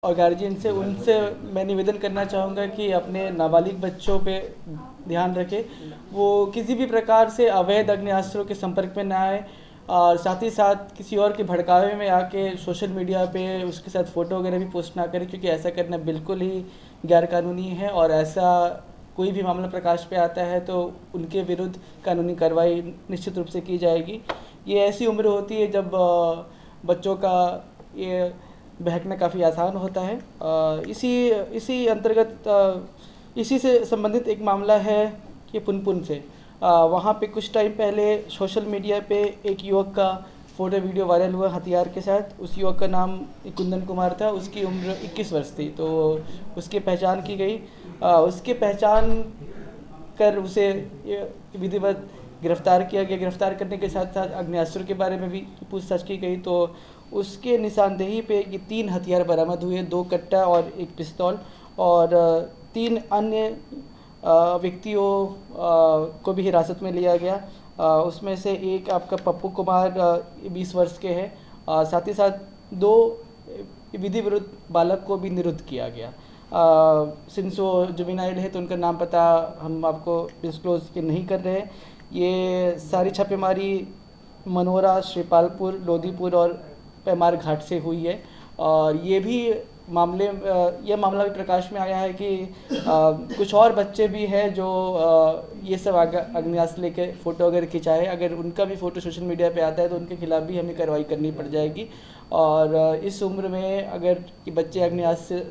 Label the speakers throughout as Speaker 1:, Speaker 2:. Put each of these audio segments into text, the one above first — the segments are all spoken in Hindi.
Speaker 1: और गार्जियन से उनसे मैं निवेदन करना चाहूँगा कि अपने नाबालिग बच्चों पे ध्यान रखें, वो किसी भी प्रकार से अवैध आग्नेयास्त्रों के संपर्क में ना आए और साथ ही साथ किसी और के भड़कावे में आके सोशल मीडिया पे उसके साथ फ़ोटो वगैरह भी पोस्ट ना करें, क्योंकि ऐसा करना बिल्कुल ही गैरकानूनी है। और ऐसा कोई भी मामला प्रकाश पे आता है तो उनके विरुद्ध कानूनी कार्रवाई निश्चित रूप से की जाएगी। ये ऐसी उम्र होती है जब बच्चों का ये बहकना काफ़ी आसान होता है। इसी अंतर्गत इसी से संबंधित एक मामला है कि पुनपुन से वहाँ पे कुछ टाइम पहले सोशल मीडिया पे एक युवक का फ़ोटो वीडियो वायरल हुआ हथियार के साथ। उस युवक का नाम कुंदन कुमार था, उसकी उम्र 21 वर्ष थी। तो उसकी पहचान की गई, उसकी पहचान कर उसे विधिवत गिरफ्तार किया गया। गिरफ्तार करने के साथ साथ आग्नेयास्त्र के बारे में भी पूछताछ की गई। तो उसके निशानदेही पे ये 3 हथियार बरामद हुए, 2 कट्टा और 1 पिस्तौल, और 3 अन्य व्यक्तियों को भी हिरासत में लिया गया। उसमें से एक आपका पप्पू कुमार 20 वर्ष के हैं। साथ ही साथ 2 विधि विरुद्ध बालक को भी निरुद्ध किया गया। सिंस वो जुवेनाइल है तो उनका नाम पता हम आपको डिस्क्लोज के नहीं कर रहे हैं। ये सारी छापेमारी मनोरा, श्रीपालपुर, लोधीपुर और पैमार घाट से हुई है। और ये मामला भी प्रकाश में आया है कि कुछ और बच्चे भी हैं जो ये सब आग्नेयास्त्र लेके फ़ोटो वगैरह खिंचाए। अगर उनका भी फ़ोटो सोशल मीडिया पे आता है तो उनके खिलाफ़ भी हमें कार्रवाई करनी पड़ जाएगी। और इस उम्र में अगर कि बच्चे आग्नेयास्त्र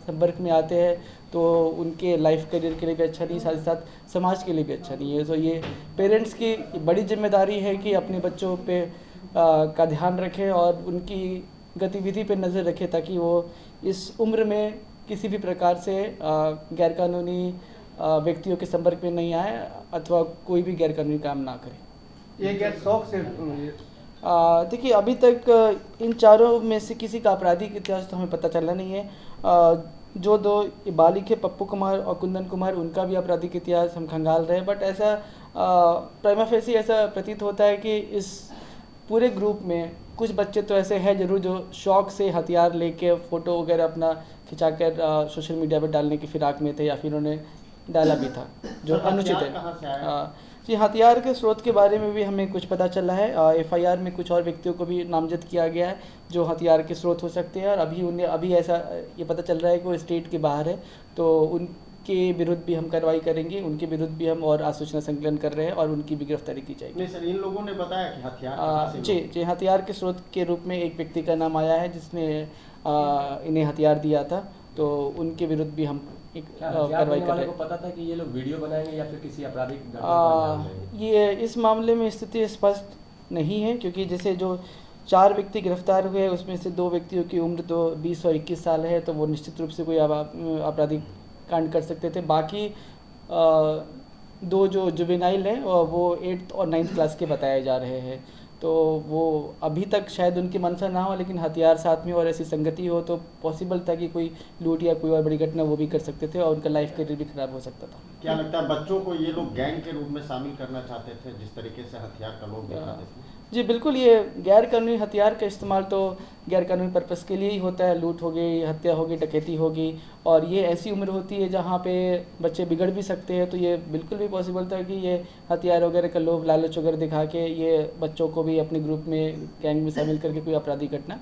Speaker 1: संपर्क में आते हैं तो उनके लाइफ करियर के लिए भी अच्छा नहीं, साथ ही साथ समाज के लिए भी अच्छा नहीं है। तो ये पेरेंट्स की बड़ी जिम्मेदारी है कि अपने बच्चों पे का ध्यान रखें और उनकी गतिविधि पे नज़र रखें, ताकि वो इस उम्र में किसी भी प्रकार से गैरकानूनी व्यक्तियों के संपर्क में नहीं आए अथवा कोई भी गैरकानूनी काम ना करें।
Speaker 2: ये क्या शौक से?
Speaker 1: देखिए, अभी तक इन चारों में से किसी का आपराधिक इतिहास तो हमें पता चला नहीं है। जो 2 बालिग है, पप्पू कुमार और कुंदन कुमार, उनका भी आपराधिक इतिहास हम खंगाल रहे हैं। बट ऐसा प्राइमा फेसी ऐसा प्रतीत होता है कि इस पूरे ग्रुप में कुछ बच्चे तो ऐसे हैं जरूर जो शौक से हथियार लेके फ़ोटो वगैरह अपना खिंचाकर सोशल मीडिया पर डालने की फिराक में थे, या फिर उन्होंने डाला भी था, जो अनुचित है। जी, हथियार के स्रोत के बारे में भी हमें कुछ पता चला है। FIR में कुछ और व्यक्तियों को भी नामजद किया गया है जो हथियार के स्रोत हो सकते हैं। और अभी ऐसा ये पता चल रहा है कि वो स्टेट के बाहर है, तो उनके विरुद्ध भी हम कार्रवाई करेंगे। उनके विरुद्ध भी हम और आसूचना संकलन कर रहे हैं और उनकी भी गिरफ्तारी की जाएगी।
Speaker 2: नहीं सर, इन लोगों ने बताया कि हथियार
Speaker 1: जी, हथियार के स्रोत के रूप में एक व्यक्ति का नाम आया है जिसने इन्हें हथियार दिया था, तो उनके विरुद्ध भी हम कार्रवाई कर रहे हैं।
Speaker 3: पता था कि ये लोग वीडियो बनाएंगे या फिर किसी आपराधिक
Speaker 1: ये इस मामले में स्थिति स्पष्ट नहीं है, क्योंकि जैसे जो 4 व्यक्ति गिरफ्तार हुए उसमें से 2 व्यक्तियों की उम्र तो 20 और 21 साल है, तो वो निश्चित रूप से कोई आपराधिक कांड कर सकते थे। बाकी 2 जो जुवेनाइल हैं वो 8th और 9th क्लास के बताए जा रहे हैं। तो वो अभी तक शायद उनकी मंशा ना हो, लेकिन हथियार साथ में और ऐसी संगति हो तो पॉसिबल था कि कोई लूट या कोई और बड़ी घटना वो भी कर सकते थे और उनका लाइफ करियर भी खराब हो सकता था।
Speaker 2: क्या लगता है बच्चों को ये लोग गैंग के रूप में शामिल करना चाहते थे, जिस तरीके से हथियार का लोग दिखाते थे?
Speaker 1: जी बिल्कुल, ये गैर कानूनी हथियार का इस्तेमाल तो गैर कानूनी पर्पस के लिए ही होता है। लूट हो गई, हत्या होगी, डकैती होगी, और ये ऐसी उम्र होती है जहाँ पे बच्चे बिगड़ भी सकते हैं। तो ये बिल्कुल भी पॉसिबल था कि ये हथियार वगैरह का लोभ लालच वगैरह दिखा के ये बच्चों को भी अपने ग्रुप में गैंग में शामिल करके कोई आपराधिक घटना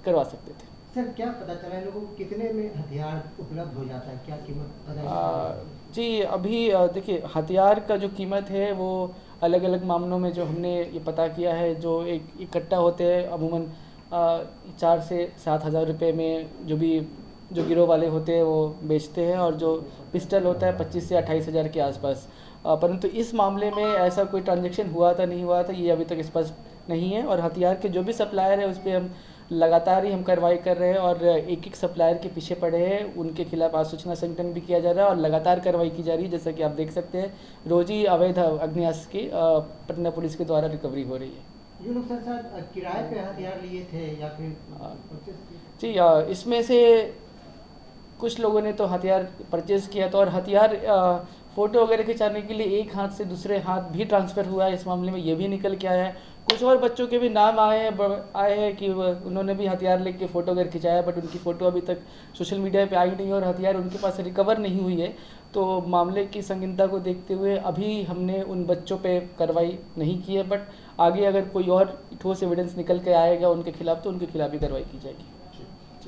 Speaker 1: करवा सकते थे।
Speaker 4: सर, क्या पता चला लोगों को कितने में हथियार उपलब्ध हो जाता है, क्या कीमत पता?
Speaker 1: जी, अभी देखिए, हथियार का जो कीमत है वो अलग अलग मामलों में जो हमने ये पता किया है, जो एक इकट्ठा होते हैं अमूमन 4 से 7 हज़ार रुपये में जो गिरोह वाले होते हैं वो बेचते हैं, और जो पिस्टल होता है 25 से 28 हज़ार के आसपास। परंतु इस मामले में ऐसा कोई ट्रांजैक्शन हुआ था नहीं हुआ था ये अभी तक स्पष्ट नहीं है। और हथियार के जो भी सप्लायर है उस पर हम लगातार ही हम कार्रवाई कर रहे हैं और एक सप्लायर के पीछे पड़े हैं, उनके खिलाफ आसूचना संकलन भी किया जा रहा है और लगातार कार्रवाई की जा रही है। जैसा कि आप देख सकते हैं, रोज ही अवैध आग्नेयास्त्र की पटना पुलिस के द्वारा रिकवरी हो रही है।
Speaker 4: ये लोग सर किराए पे हथियार लिए थे या फिर
Speaker 1: जी, इसमें से कुछ लोगों ने तो हथियार परचेज़ किया था, और हथियार फ़ोटो वगैरह खिंचाने के लिए एक हाथ से दूसरे हाथ भी ट्रांसफ़र हुआ है। इस मामले में ये भी निकल के आया है। कुछ और बच्चों के भी नाम आए हैं कि उन्होंने भी हथियार लेके फ़ोटो अगर खिंचाया, बट उनकी फ़ोटो अभी तक सोशल मीडिया पे आई नहीं और हथियार उनके पास रिकवर नहीं हुई है। तो मामले की संगीनता को देखते हुए अभी हमने उन बच्चों पे कार्रवाई नहीं की है, बट आगे अगर कोई और ठोस एविडेंस निकल के आएगा उनके खिलाफ़ तो उनके खिलाफ़ भी कार्रवाई की जाएगी।